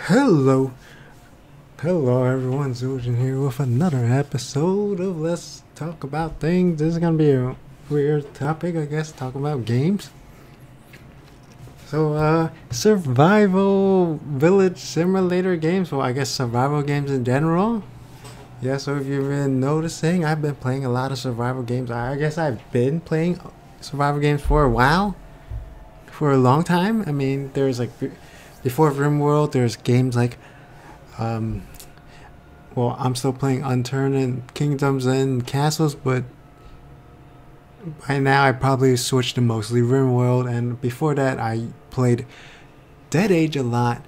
Hello, hello everyone, Ziljin here with another episode of Let's Talk About Things. This is gonna be a weird topic, I guess, talk about games. So, survival village simulator games, well, I guess survival games in general. Yeah, so if you've been noticing, I've been playing a lot of survival games. I guess I've been playing survival games for a while, for a long time. I mean, there's like, before RimWorld, there's games like um, well, I'm still playing Unturned and Kingdoms and Castles, but by now I probably switched to mostly RimWorld. And before that, I played Dead Age a lot.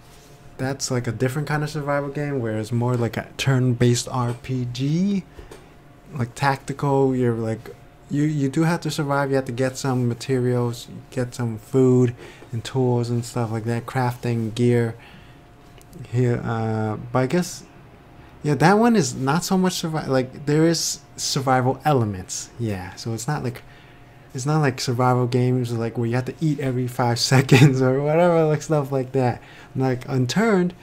That's like a different kind of survival game, where it's more like a turn-based RPG, like tactical. You're like you do have to survive. You have to get some materials, get some food and tools and stuff like that, crafting gear. Here, but I guess yeah, that one is not so much survival. Like there is survival elements. Yeah, so it's not like survival games like where you have to eat every 5 seconds or whatever, like stuff like that. Like Unturned,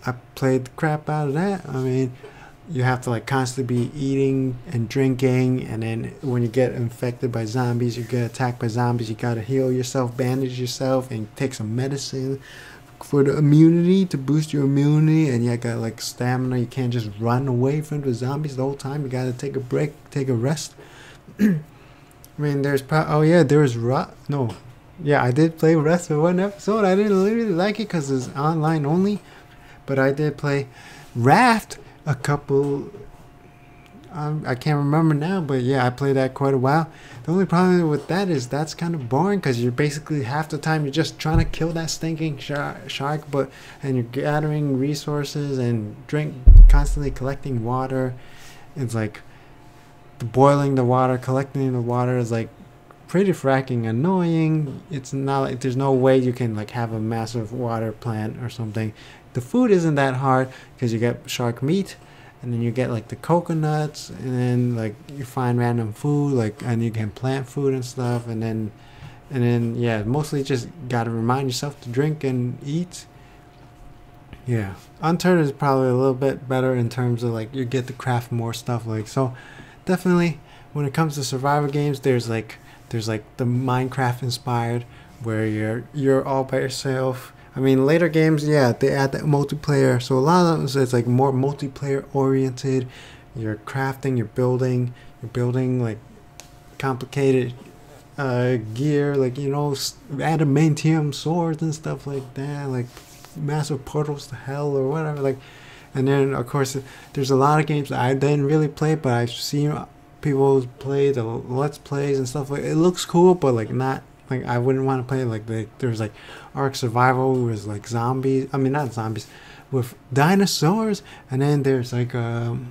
I played the crap out of that. I mean, you have to like constantly be eating and drinking, and then when you get infected by zombies, you get attacked by zombies. You gotta heal yourself, bandage yourself, and take some medicine for the immunity to boost your immunity. And you got like stamina. You can't just run away from the zombies the whole time. You gotta take a break, take a rest. I mean, oh yeah, there was no, yeah, I did play Rust for one episode. I didn't really like it because it's online only, but I did play Raft a couple. I can't remember now, but yeah, I played that quite a while. The only problem with that is that's kind of boring because you're basically half the time you're just trying to kill that stinking shark, and you're gathering resources and constantly collecting water. It's like boiling the water, collecting the water is like pretty fracking annoying. It's not like there's no way you can like have a massive water plant or something. The food isn't that hard because you get shark meat, and then you get like the coconuts, and then like you find random food, like, and you can plant food and stuff, and then yeah, mostly just gotta remind yourself to drink and eat. Yeah, Unturned is probably a little bit better in terms of like you get to craft more stuff, like, so definitely when it comes to survival games, there's like the Minecraft inspired, where you're all by yourself. I mean, later games, yeah, they add that multiplayer, so a lot of them it's like more multiplayer oriented. You're crafting, you're building like complicated gear, like, you know, adamantium swords and stuff like that, like massive portals to hell or whatever, like. And then of course there's a lot of games that I didn't really play, but I've seen people play the let's plays and stuff. Like, it looks cool, but like not like I wouldn't want to play. Like there's like Ark Survival was like zombies, I mean not zombies, with dinosaurs. And then there's like you know,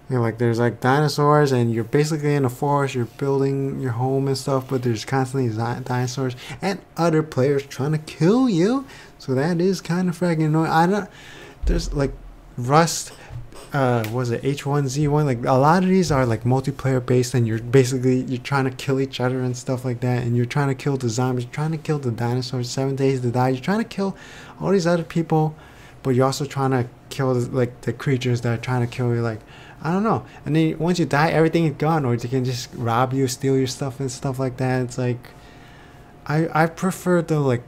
like there's like dinosaurs, and you're basically in a forest, you're building your home and stuff, but there's constantly dinosaurs and other players trying to kill you. So that is kind of fragging annoying. I don't, there's like Rust, was it H1Z1? Like a lot of these are like multiplayer based, and you're trying to kill each other and stuff like that, and you're trying to kill the zombies, you're trying to kill the dinosaurs, 7 days to die. You're trying to kill all these other people, but you're also trying to kill like the creatures that are trying to kill you. Like, I don't know. And then once you die, everything is gone, or they can just rob you, steal your stuff and stuff like that. It's like I prefer the like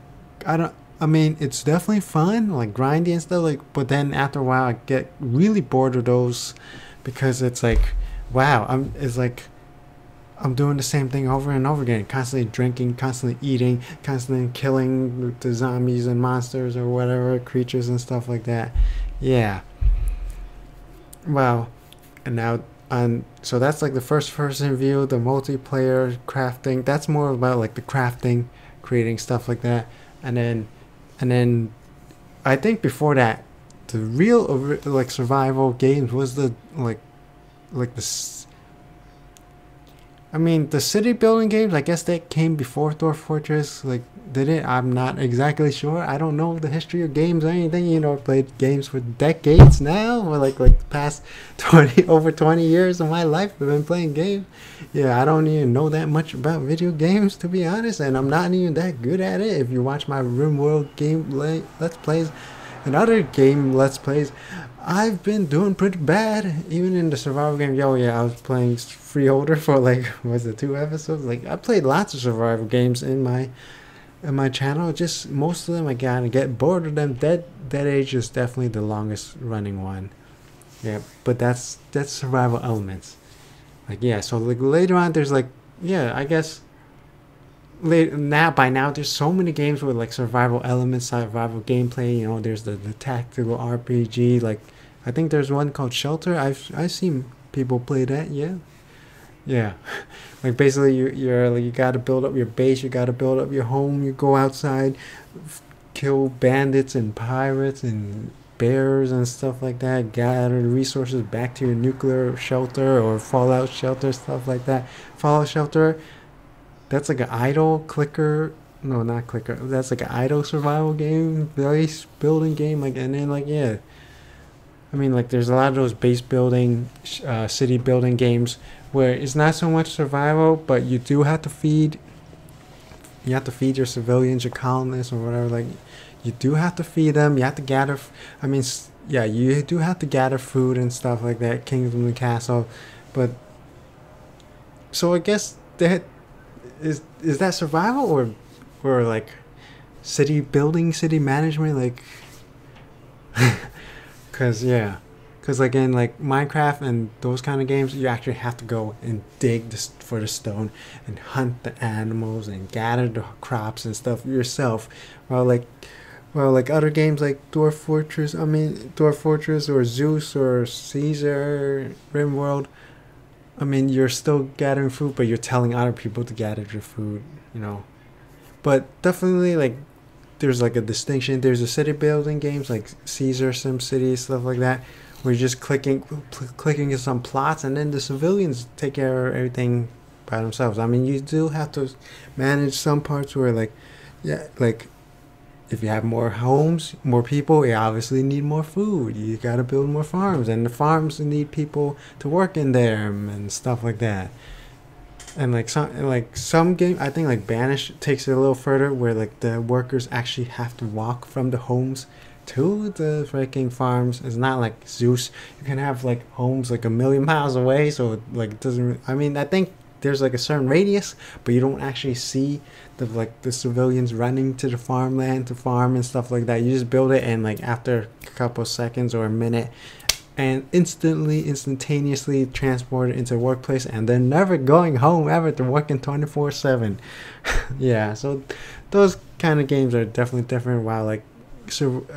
I mean, it's definitely fun, like grindy and stuff, like, but then after a while I get really bored of those, because it's like, wow, it's like I'm doing the same thing over and over again, constantly drinking, constantly eating, constantly killing the zombies and monsters or whatever, creatures and stuff like that. Yeah. Well, and now so that's like the first person view, the multiplayer crafting. That's more about like the crafting, creating stuff like that. And then I think before that, the real like survival games was the like I mean, the city building games, I guess that came before Dwarf Fortress. Like, did it? I'm not exactly sure. I don't know the history of games or anything. You know, I played games for decades now, or like the past 20 years of my life I've been playing games. Yeah, I don't even know that much about video games, to be honest, and I'm not even that good at it. If you watch my RimWorld game let's plays, in other game Let's Plays, I've been doing pretty bad. Even in the survival game, yo, yeah, I was playing Freeholder for like, was it 2 episodes? Like, I played lots of survival games in my channel. Just most of them, I kind of get bored of them. Dead Age is definitely the longest running one. Yeah, but that's survival elements. Like, yeah, so like later on, there's like, yeah, I guess by now there's so many games with like survival elements, survival gameplay. You know, there's the tactical RPG. Like, I think there's one called Shelter. I've seen people play that. Yeah, yeah. Like basically you're like, you got to build up your base. You got to build up your home. You go outside, kill bandits and pirates and bears and stuff like that. Gather resources back to your nuclear shelter or fallout shelter, stuff like that. Fallout shelter, that's like an idle clicker. No, not clicker. That's like an idle survival game, base building game. Like, and then like, yeah, I mean, like there's a lot of those base building, city building games where it's not so much survival, but you do have to feed. You have to feed your civilians, your colonists, or whatever. Like, you do have to feed them. You have to gather. I mean, yeah, you do have to gather food and stuff like that. Kingdom and castle, but so I guess that is that survival or like city building, city management, like. Cause yeah, cause like in like Minecraft and those kind of games, you actually have to go and dig for the stone and hunt the animals and gather the crops and stuff yourself. While like other games like Dwarf Fortress, Dwarf Fortress or Zeus or Caesar, RimWorld, I mean, you're still gathering food, but you're telling other people to gather your food, you know. But definitely like there's like a distinction. There's a city building games like Caesar, SimCity, stuff like that, where you're just clicking in some plots, and then the civilians take care of everything by themselves. I mean, you do have to manage some parts where like, yeah, like if you have more homes, more people, you obviously need more food. You got to build more farms, and the farms need people to work in them and stuff like that. And like some game, I think like Banish takes it a little further, where like the workers actually have to walk from the homes to the freaking farms. It's not like Zeus. You can have like homes like a million miles away, so it, like it doesn't. I mean, I think there's like a certain radius, but you don't actually see the civilians running to the farmland to farm and stuff like that. You just build it, and like after a couple of seconds or a minute, and instantaneously transported into the workplace, and they're never going home ever. They're working 24/7. Yeah, so those kind of games are definitely different. While like Dwarf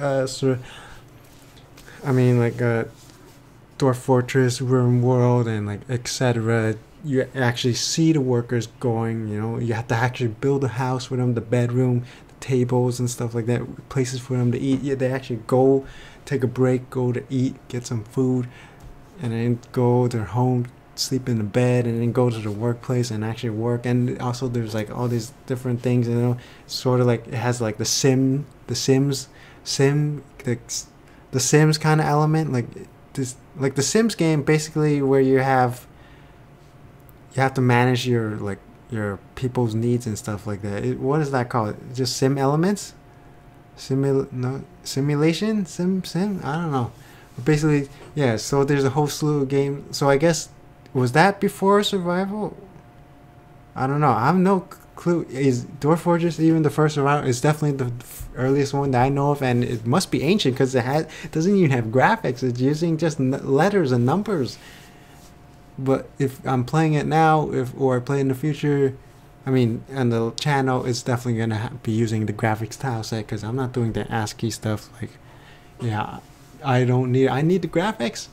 Fortress, RimWorld, and like etc., you actually see the workers going. You know, you have to actually build a house for them, the bedroom, the tables and stuff like that, places for them to eat. Yeah, they actually go take a break, go to eat, get some food, and then go to their home, sleep in the bed, and then go to the workplace and actually work. And also there's like all these different things, you know, sort of like it has like the Sims kind of element, like this, like the Sims game, basically, where you have to manage your people's needs and stuff like that. What is that called? Just sim elements? Simulation? Sim? I don't know. But basically, yeah, so there's a whole slew of games. So I guess, was that before survival? I don't know. I have no clue. Is Dwarf Fortress even the first survival? It's definitely the earliest one that I know of, and it must be ancient because it doesn't even have graphics. It's using just letters and numbers. But if I'm playing it now, or I play in the future, I mean, on the channel, it's definitely gonna be using the graphics tile set, because I'm not doing the ASCII stuff. Like, yeah, I need the graphics,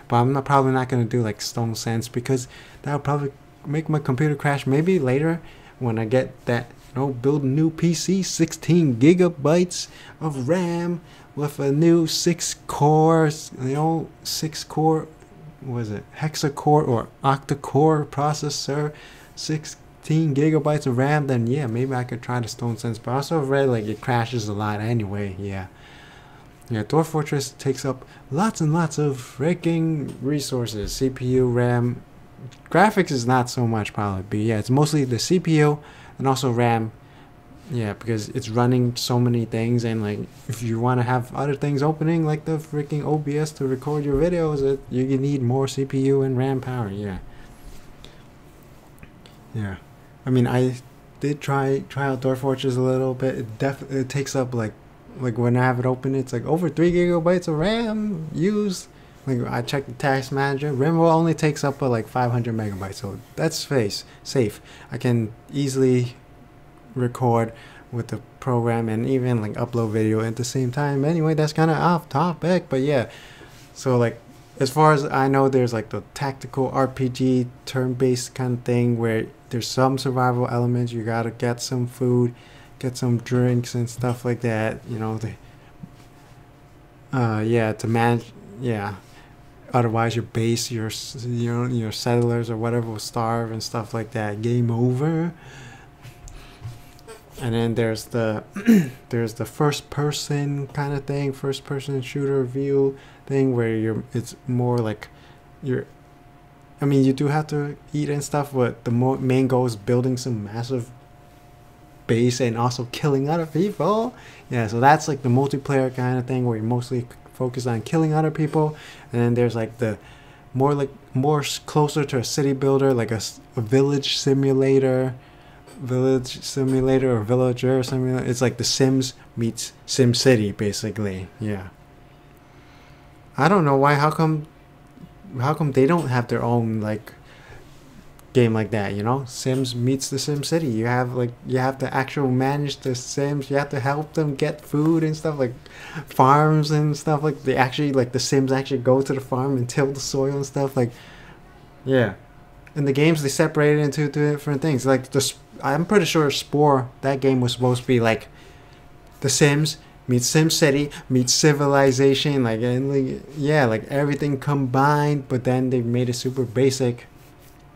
but I'm probably not gonna do like Stone Sense, because that'll probably make my computer crash. Maybe later when I get that, build a new PC, 16 gigabytes of RAM with a new 6-core, 6-core. Was it hexa-core or octa-core processor, 16 gigabytes of RAM, then yeah, maybe I could try the Stone Sense. But I also read like it crashes a lot anyway. Yeah, Dwarf Fortress takes up lots and lots of freaking resources, CPU, RAM. Graphics is not so much probably, but yeah, it's mostly the CPU and also RAM. Yeah, because it's running so many things, and like if you want to have other things opening, like the freaking OBS to record your videos, you need more CPU and RAM power. Yeah, yeah. I mean, I did try out Dwarf Fortress a little bit. It takes up like when I have it open, it's like over 3 GB of RAM used. Like I checked the task manager, RAM will only takes up like 500 megabytes, so that's safe. I can easily record with the program and even like upload video at the same time. Anyway, that's kind of off topic, but yeah. So like as far as I know, there's like the tactical RPG turn-based kind of thing where there's some survival elements. You gotta get some food, get some drinks and stuff like that. You know, yeah, to manage, yeah. Otherwise, your base, your settlers or whatever will starve and stuff like that. Game over. And then there's the there's the first person kind of thing, first person shooter view thing where it's more like you're. I mean, you do have to eat and stuff, but the main goal is building some massive base and also killing other people. Yeah, so that's like the multiplayer kind of thing where you mostly focus on killing other people. And then there's like the more closer to a city builder, like a village simulator or villager simulator. It's like The Sims meets Sim City, basically. Yeah. I don't know why. How come they don't have their own like game like that? You know, Sims meets the Sim City. You have to actually manage the Sims. You have to help them get food and stuff, like farms and stuff. Like they actually the Sims actually go to the farm and till the soil and stuff. Like, yeah. In the games, they separated into two different things. Like I'm pretty sure Spore, that game was supposed to be like The Sims meets Sim City meets Civilization, yeah, like everything combined. But then they made it super basic.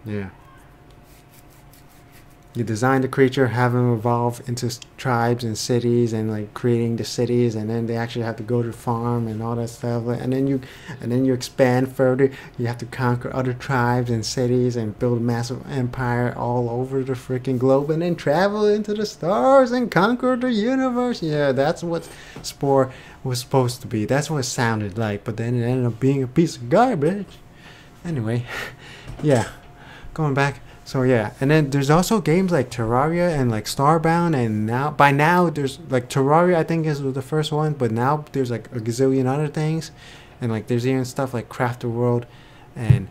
Yeah. You design the creature, have them evolve into tribes and cities, and like creating the cities, and then they actually have to go to the farm and all that stuff. And then you expand further. You have to conquer other tribes and cities and build a massive empire all over the freaking globe, and then travel into the stars and conquer the universe. Yeah, that's what Spore was supposed to be. That's what it sounded like. But then it ended up being a piece of garbage. Anyway, yeah, going back. So yeah, and then there's also games like Terraria and like Starbound, and by now there's like Terraria, I think is the first one, but now there's like a gazillion other things, and like there's even stuff like Craft the World and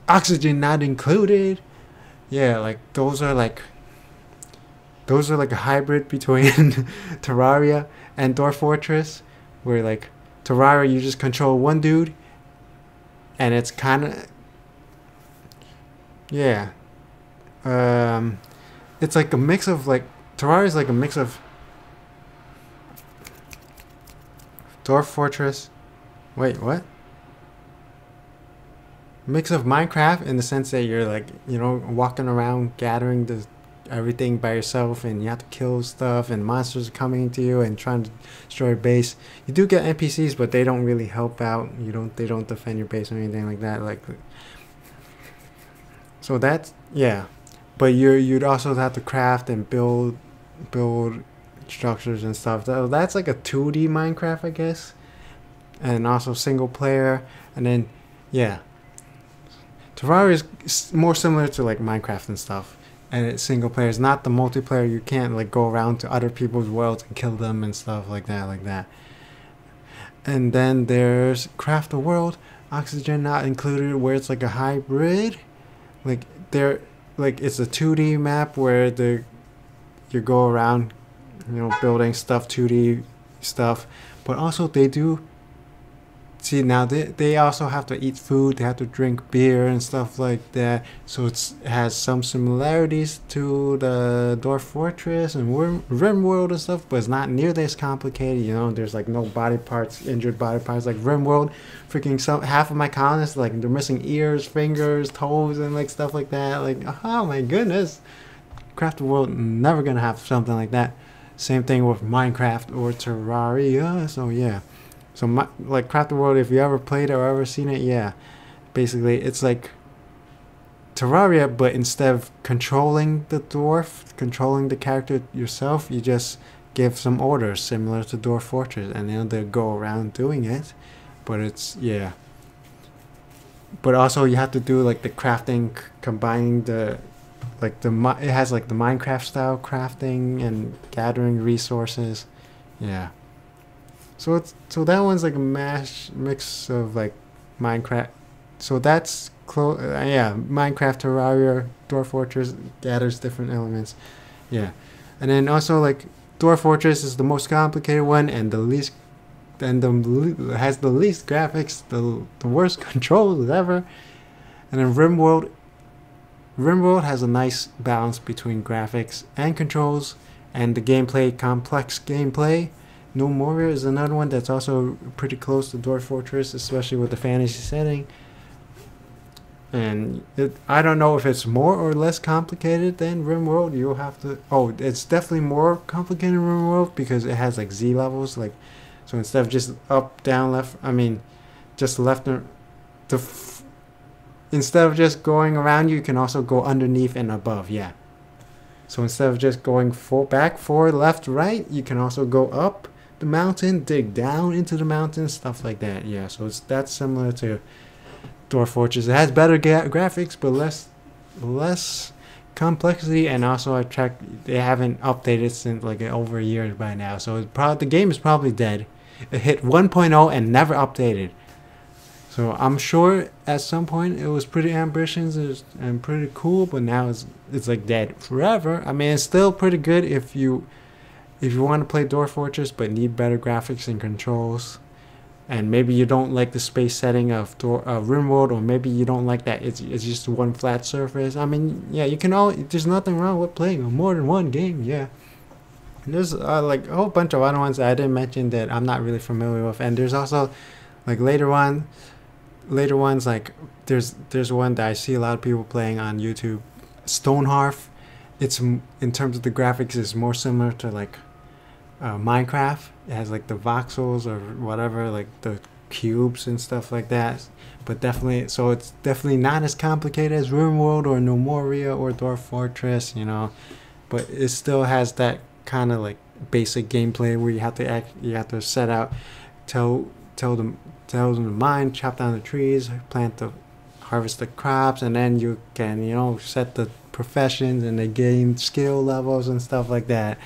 Oxygen Not Included. Yeah, like those are like a hybrid between Terraria and Dwarf Fortress, where like Terraria you just control one dude, and it's kind of, yeah. It's like a mix of like Terraria is like a mix of Dwarf Fortress. Wait, what? Mix of Minecraft in the sense that you're like, walking around gathering everything by yourself, and you have to kill stuff, and monsters are coming to you and trying to destroy your base. You do get NPCs, but they don't really help out. They don't defend your base or anything like that. Like, so that's, yeah. But you'd also have to craft and build structures and stuff. That's like a 2D Minecraft, I guess. And also single player. And then, yeah. Terraria is more similar to like Minecraft and stuff. And it's single player. It's not the multiplayer. You can't like go around to other people's worlds and kill them and stuff like that. And then there's Craft the World, Oxygen Not Included, where it's like a hybrid. Like it's a 2D map where you go around, building stuff, 2D stuff. But also they do. See, now they also have to eat food, they have to drink beer and stuff like that. So it has some similarities to the Dwarf Fortress and RimWorld and stuff, but it's not nearly as complicated. There's like no injured body parts like RimWorld. Freaking half of my colonists, like they're missing ears, fingers, toes, and like stuff like that. Like, oh my goodness, Craft the World never gonna have something like that. Same thing with Minecraft or Terraria. So yeah. So like Craft the World, if you ever played it or ever seen it, yeah, basically it's like Terraria, but instead of controlling the dwarf, controlling the character yourself, you just give some orders similar to Dwarf Fortress, and then they go around doing it. But it's, yeah. But also you have to do like the crafting, combining the, like the, it has like the Minecraft style crafting and gathering resources. Yeah. So it's, so that one's like a mix of like Minecraft. So that's close. Yeah, Minecraft, Terraria, Dwarf Fortress gathers different elements. Yeah, and then also like Dwarf Fortress is the most complicated one and the least, and has the least graphics, the worst controls ever. And then RimWorld has a nice balance between graphics and controls, and the gameplay, complex gameplay. No Moria is another one that's also pretty close to Dwarf Fortress, especially with the fantasy setting. And I don't know if it's more or less complicated than RimWorld. You'll have to. Oh, it's definitely more complicated than RimWorld because it has like Z levels. Like, so instead of just up, down, left. I mean, just left and instead of just going around, you can also go underneath and above. Yeah. So instead of just going back, forward, left, right, you can also go up the mountain, dig down into the mountain, stuff like that. Yeah, so that's similar to Dwarf Fortress. It has better graphics, but less complexity, and also I checked, they haven't updated since like over a year by now. So the game is probably dead. It hit 1.0 and never updated. So I'm sure at some point it was pretty ambitious and pretty cool, but now it's like dead forever. I mean, it's still pretty good if you want to play Dwarf Fortress but need better graphics and controls, and maybe you don't like the space setting of RimWorld, or maybe you don't like that it's just one flat surface. I mean, yeah, you can there's nothing wrong with playing more than one game. Yeah, and there's like a whole bunch of other ones that I didn't mention that I'm not really familiar with, and there's also like later ones, like there's one that I see a lot of people playing on YouTube, Stonehearth. It's, in terms of the graphics, is more similar to like Minecraft. It has like the voxels or whatever, like the cubes and stuff like that. But definitely, so it's definitely not as complicated as RimWorld or No Moria or Dwarf Fortress, you know. But it still has that kind of like basic gameplay where you have to set out, tell them to mine, chop down the trees, harvest the crops, and then you can, you know, set the professions and they gain skill levels and stuff like that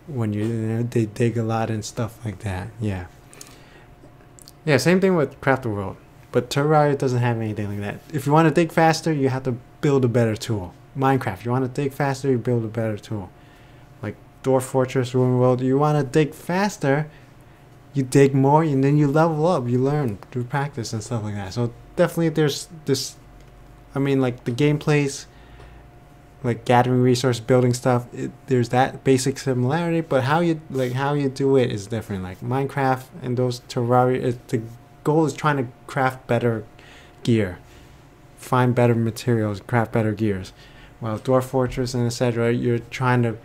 when they dig a lot and stuff like that. Yeah, same thing with Craft the World, but Terraria doesn't have anything like that. If you want to dig faster, you have to build a better tool. Minecraft, you want to dig faster, you build a better tool. Like Dwarf Fortress, RimWorld, you want to dig faster, you dig more, and then you level up, you learn through practice and stuff like that. So definitely there's this, I mean, like the gameplays, like gathering resource, building stuff, there's that basic similarity, but how you do it is different. Like Minecraft and those Terraria, the goal is trying to craft better gear, find better materials, craft better gears. While Dwarf Fortress and etc., you're trying to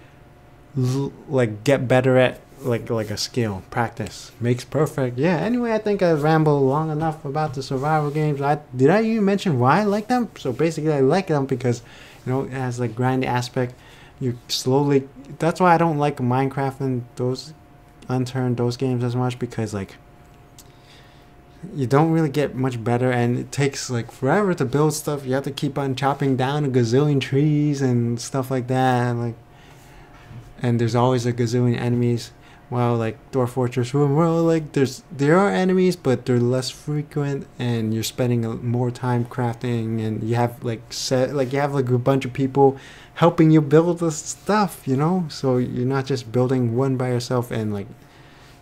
like get better at like a skill. Practice makes perfect. Yeah, anyway, I think I rambled long enough about the survival games. Did I even mention why I like them? So basically I like them because, you know, it has like grindy aspect. You slowly, that's why I don't like Minecraft and those Unturned, those games as much, because like you don't really get much better, and it takes like forever to build stuff. You have to keep on chopping down a gazillion trees and stuff like that, and there's always a gazillion enemies. While like Dwarf Fortress, RimWorld, like there are enemies, but they're less frequent, and you're spending more time crafting, and you have like a bunch of people helping you build the stuff, you know. So you're not just building one by yourself, and like,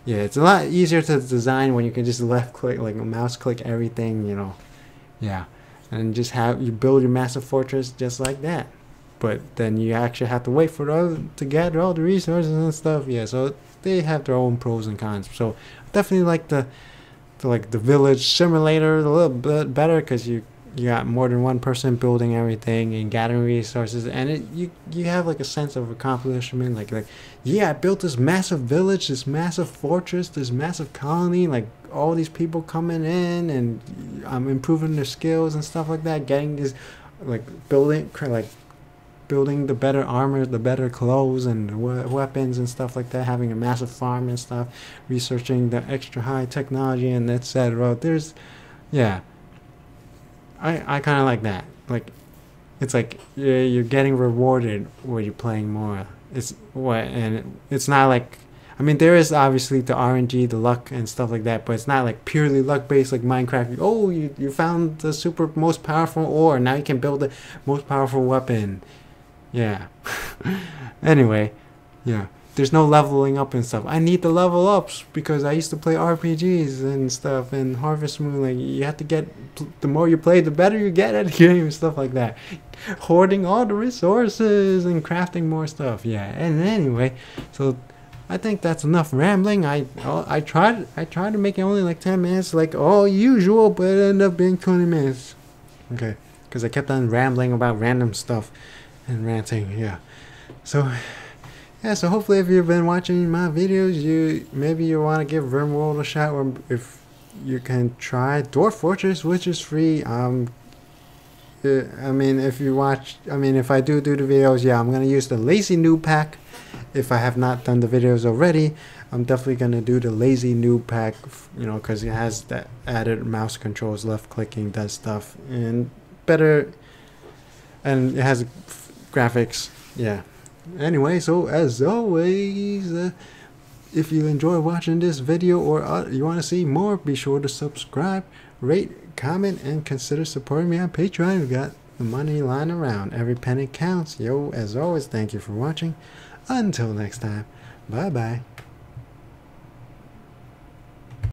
yeah, it's a lot easier to design when you can just left click, like mouse click everything, you know. Yeah, and just you build your massive fortress just like that. But then you actually have to wait for to gather all the resources and stuff. Yeah, so they have their own pros and cons. So definitely like the village simulator a little bit better, because you got more than one person building everything and gathering resources, and you have like a sense of accomplishment. Like yeah, I built this massive village, this massive fortress, this massive colony. Like all these people coming in, and I'm improving their skills and stuff like that. Getting this like building the better armor, the better clothes and weapons and stuff like that, having a massive farm and stuff, researching the extra high technology and etc. There's, yeah, I kind of like that. Like, it's like you're getting rewarded when you're playing more. It's not like, I mean, there is obviously the RNG, the luck and stuff like that, but it's not like purely luck based like Minecraft. Oh, you found the super most powerful ore, now you can build the most powerful weapon. Yeah. Anyway, yeah. There's no leveling up and stuff. I need the level ups because I used to play RPGs and stuff and Harvest Moon. Like, you have to get, the more you play, the better you get at a game and stuff like that. Hoarding all the resources and crafting more stuff. Yeah. And anyway, so I think that's enough rambling. I tried to make it only like 10 minutes, like all usual, but it ended up being 20 minutes. Okay, because I kept on rambling about random stuff and ranting. Yeah. So yeah, so hopefully if you've been watching my videos, maybe you want to give RimWorld a shot, or if you can try Dwarf Fortress, which is free. I mean, if I do the videos, yeah, I'm gonna use the lazy noob pack. If I have not done the videos already, I'm definitely gonna do the lazy noob pack, you know, because it has that added mouse controls, left clicking, that stuff, and better, and it has graphics. Yeah. Anyway, so as always, if you enjoy watching this video or you want to see more, be sure to subscribe, rate, comment, and consider supporting me on Patreon. We got the money lying around. Every penny counts. Yo, as always, thank you for watching. Until next time, bye bye.